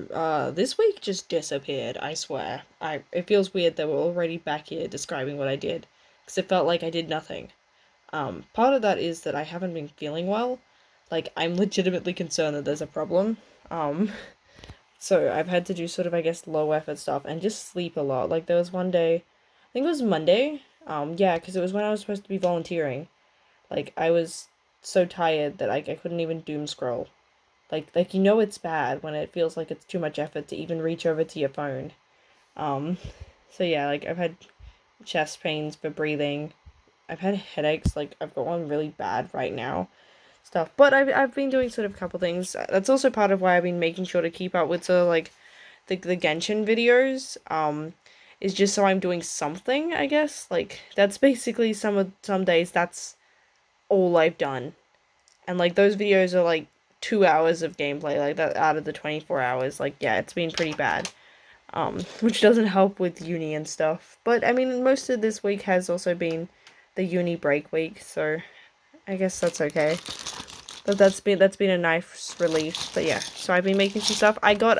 This week just disappeared, I swear. It feels weird that we're already back here describing what I did, because it felt like I did nothing. Part of that is that I haven't been feeling well. Like, I'm legitimately concerned that there's a problem. Um, so I've had to do sort of, I guess, low effort stuff and just sleep a lot. Like, there was one day, I think it was Monday. Yeah, because it was when I was supposed to be volunteering. Like, I was so tired that I couldn't even doom scroll. Like you know it's bad when it feels like it's too much effort to even reach over to your phone. Um, so yeah, like I've had chest pains for breathing. I've had headaches. Like I've got one really bad right now. Stuff, but I've been doing sort of a couple things. That's also part of why I've been making sure to keep up with sort of like the Genshin videos. Is just so I'm doing something. I guess like that's basically some days that's all I've done, and like those videos are like 2 hours of gameplay, like that out of the 24 hours. Like yeah, it's been pretty bad. Which doesn't help with uni and stuff. But I mean, most of this week has also been the uni break week, so I guess that's okay. But that's been a nice relief. But yeah, so I've been making some stuff. I got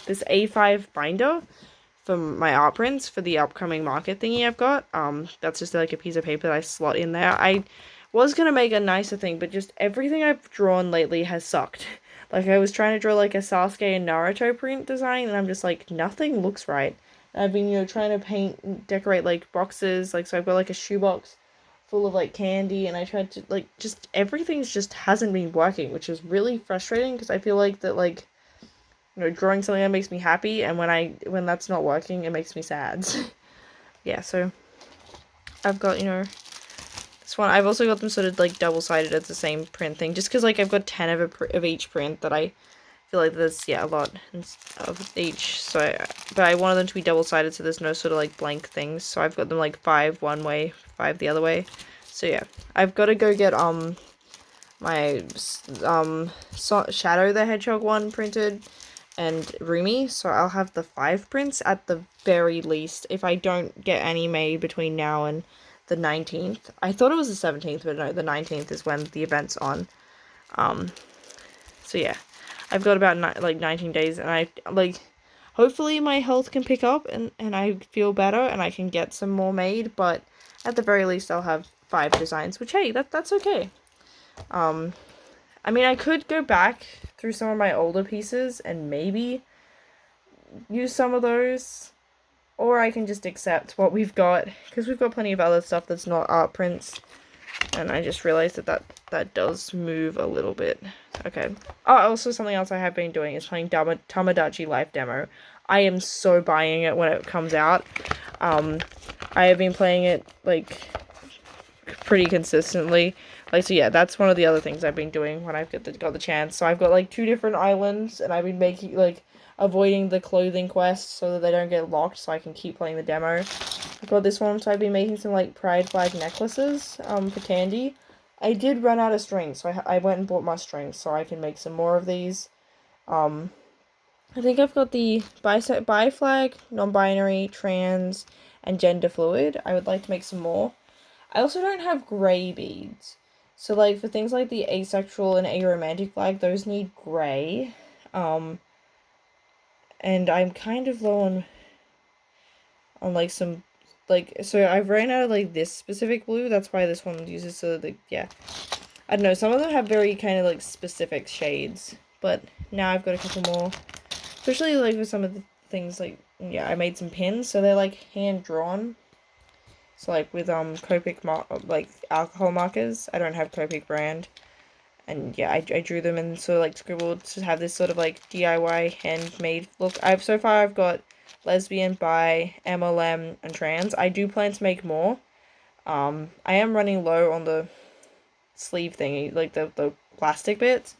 this A5 binder from my art prints for the upcoming market thingy I've got. That's just like a piece of paper that I slot in there. I was gonna make a nicer thing, but just everything I've drawn lately has sucked. Like I was trying to draw like a Sasuke and Naruto print design, and I'm just like nothing looks right. I've been trying to paint decorate like boxes, like so I've got like a shoebox full of like candy, and I tried to like just everything's just hasn't been working, which is really frustrating because I feel like that like drawing something that makes me happy, and when that's not working, it makes me sad. Yeah, so I've got this one. I've also got them sort of like double sided as the same print thing, just because like I've got 10 of each print that I feel like there's a lot of each. So, but I wanted them to be double sided, so there's no sort of like blank things. So I've got them like 5 one way, 5 the other way. So yeah, I've got to go get my Shadow the Hedgehog one printed and Rumi, so I'll have the 5 prints at the very least if I don't get any made between now and the 19th. I thought it was the 17th, but no, the 19th is when the event's on. Um, so yeah, I've got about 19 days, and I like hopefully my health can pick up and I feel better and I can get some more made, but at the very least I'll have 5 designs, which hey, that's okay. I mean, I could go back through some of my older pieces and maybe use some of those, or I can just accept what we've got, because we've got plenty of other stuff that's not art prints, and I just realized that does move a little bit. Okay. Oh, also something else I have been doing is playing Tamagotchi Life Demo. I am so buying it when it comes out. I have been playing it, like, pretty consistently. Like, so yeah, that's one of the other things I've been doing when I've got the chance. So I've got like 2 different islands, and I've been making like avoiding the clothing quests so that they don't get locked, so I can keep playing the demo. I've got this one, so I've been making some like pride flag necklaces for candy. I did run out of strings, so I went and bought my strings so I can make some more of these. Um, I think I've got the bi flag, non-binary, trans, and gender fluid. I would like to make some more. I also don't have gray beads. So like for things like the asexual and aromantic flag, those need gray. Um and I'm kind of low on like some like so I've ran out of like this specific blue, that's why this one uses so the yeah. I don't know, some of them have very kind of like specific shades, but now I've got a couple more. Especially like with some of the things like yeah, I made some pins, so they're like hand drawn. So like with Copic like alcohol markers, I don't have Copic brand, and yeah, I drew them and sort of like scribbled to have this sort of like DIY handmade look. I've got lesbian, bi, MLM, and trans. I do plan to make more. I am running low on the sleeve thingy, like the plastic bits,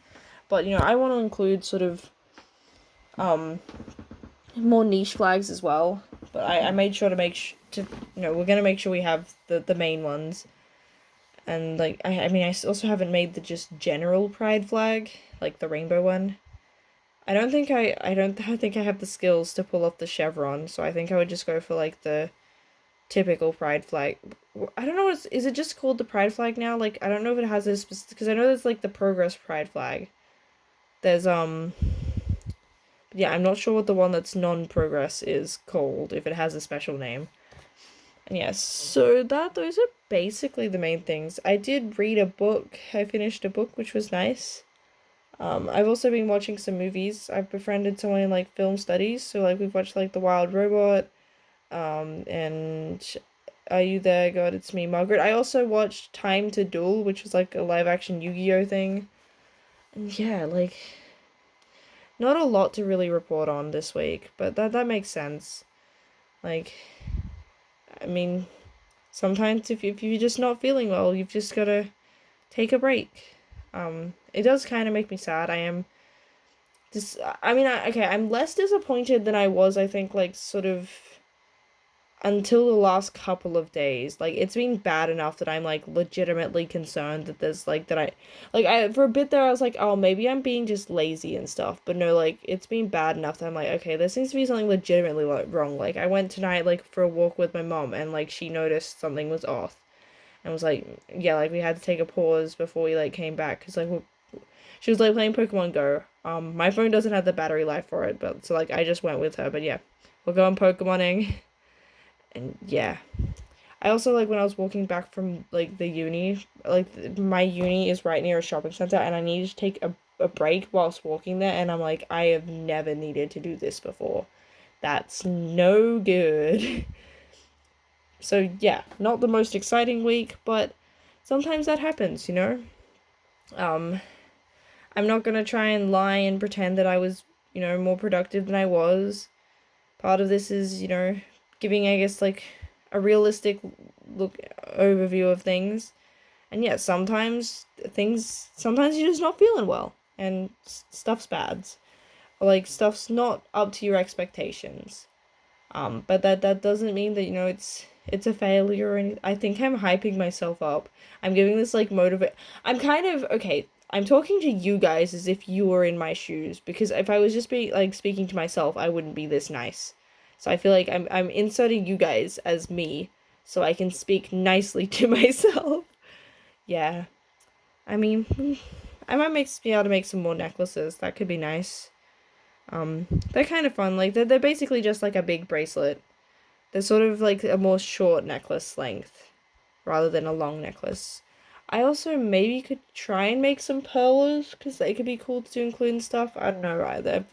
but I want to include sort of more niche flags as well. But I made sure to we're gonna make sure we have the main ones. And like I mean I also haven't made the just general pride flag, like the rainbow one. I don't think I have the skills to pull off the chevron, so I think I would just go for like the typical pride flag. I don't know, is it just called the pride flag now? Like I don't know if it has a specific, because I know there's like the progress pride flag. There's But yeah, I'm not sure what the one that's non-progress is called, if it has a special name. And yes, so those are basically the main things. I did read a book. I finished a book, which was nice. I've also been watching some movies. I've befriended someone in like film studies, so like we've watched like The Wild Robot, and Are You There, God, It's Me, Margaret. I also watched Time to Duel, which was like a live action Yu-Gi-Oh thing. And yeah, like not a lot to really report on this week, but that makes sense. Like, I mean, sometimes if you're just not feeling well, you've just gotta take a break. It does kind of make me sad. I am just, I mean, okay, I'm less disappointed than I was, I think, like, sort of until the last couple of days. Like, it's been bad enough that I'm, like, legitimately concerned that there's, like, for a bit there, I was like, oh, maybe I'm being just lazy and stuff. But no, like, it's been bad enough that I'm like, okay, there seems to be something legitimately, like, wrong. Like, I went tonight, like, for a walk with my mom, and, like, she noticed something was off. And was like, yeah, like, we had to take a pause before we, like, came back. Because, like, she was, like, playing Pokemon Go. My phone doesn't have the battery life for it, but, so, like, I just went with her. But, yeah, we're going Pokemoning. And yeah, I also like when I was walking back from like the uni, like my uni is right near a shopping center, and I needed to take a break whilst walking there, and I'm like, I have never needed to do this before. That's no good. So yeah, not the most exciting week, but sometimes that happens, you know? Um, I'm not gonna try and lie and pretend that I was, more productive than I was. Part of this is, giving, I guess, like a realistic look overview of things. And yeah, sometimes you're just not feeling well and stuff's bad. Or like stuff's not up to your expectations. But that doesn't mean that, it's a failure or anything. I think I'm hyping myself up. I'm giving this like motivate. I'm kind of okay. I'm talking to you guys as if you were in my shoes, because if I was just speaking to myself, I wouldn't be this nice. So I feel like I'm inserting you guys as me so I can speak nicely to myself. Yeah. I mean, I might be able to make some more necklaces. That could be nice. They're kind of fun. Like they're basically just like a big bracelet. They're sort of like a more short necklace length rather than a long necklace. I also maybe could try and make some pearls because they could be cool to include and stuff. I don't know either.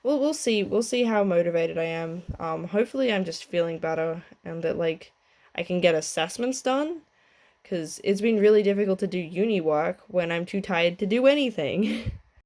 We'll see. We'll see how motivated I am. Hopefully I'm just feeling better and that like I can get assessments done because it's been really difficult to do uni work when I'm too tired to do anything.